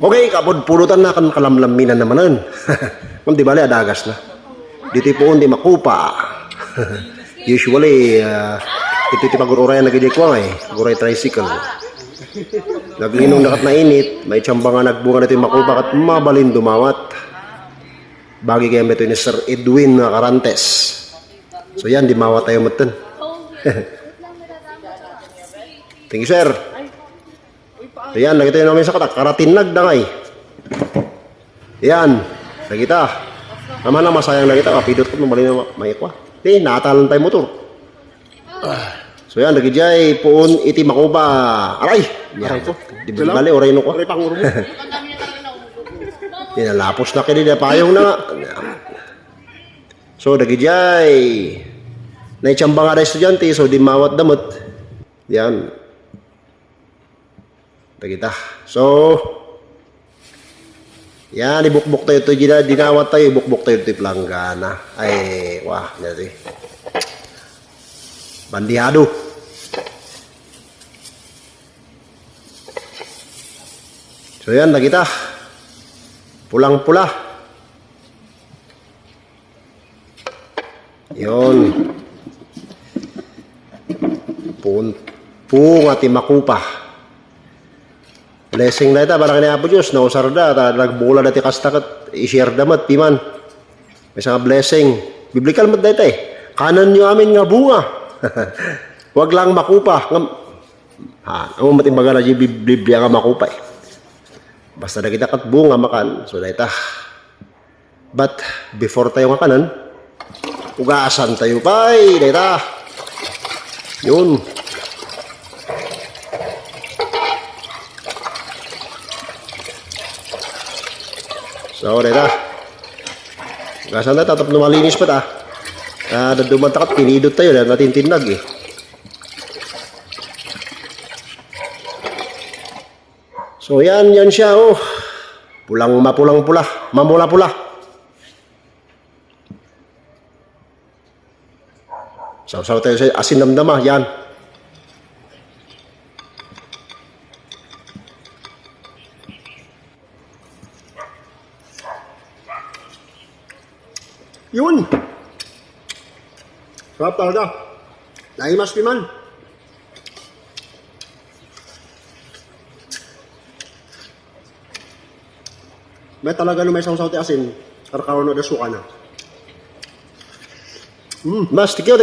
Okay, kapod pulutan na kan kalamlaminan naman nun. Kung di bali, adagas na. Dito po hindi makupa. Usually, ito pag-uray na gidi ko uray tricycle. Naglinong nakat na init, may tsamba nga nagbunga na ito yung makupa at mabalin dumawat. Bagi kaya ito ni Sir Edwin Carantes. So yan, di mawat tayo matan. Thank you, sir. So yan, lagi tayo namin sa katak. Karatinag na ngay. Yan, lagi ta. Naman na masayang lagi ta. Kapidot ko, mabalin na may kwa. Di, nakatalan tayo motor. So yan, lagi jay, puon, iti makupa. Aray! Aray ko. Di ba bali, oray no ko. Aray pang urmo. Dinalapos na kinila, payong na nga. So, lagi jay. Naitsamba nga na estudyante, so di mawat damot. Yan. Kita. So, yan, ibukbuk tayo ito. Dinawat tayo, ibukbuk tayo ito planggana. Ay, wah, nari. Bandihado. So, yan, nakita. Pulang-pula. Yun. Pung at makupa. Blessing na ito, parang kinapo Diyos, nausar na, nagbula na tikastakat, i-share damat, piman. May isang blessing. Biblical mat na ito Kanan nyo amin nga bunga. Huwag lang makupa. Ang mating baga na Biblia nga makupa Basta na kita kat bunga makan. So na ito. But, before tayo nga kanan, ugasan tayo pa na ito. Yun. So, dito. Gasan na, tatap na malinis pa ta. Dumantakat, pinidot tayo, natin tinag So, yan siya, Pulang-mapulang-pula, mamula-pula. Saw-saw tayo sa asin damdama, yan. Yun. Sarap talaga. Naimas piman. May talaga may saw-saw ti asin. Karakaw na da suka na. Mas, tikyo.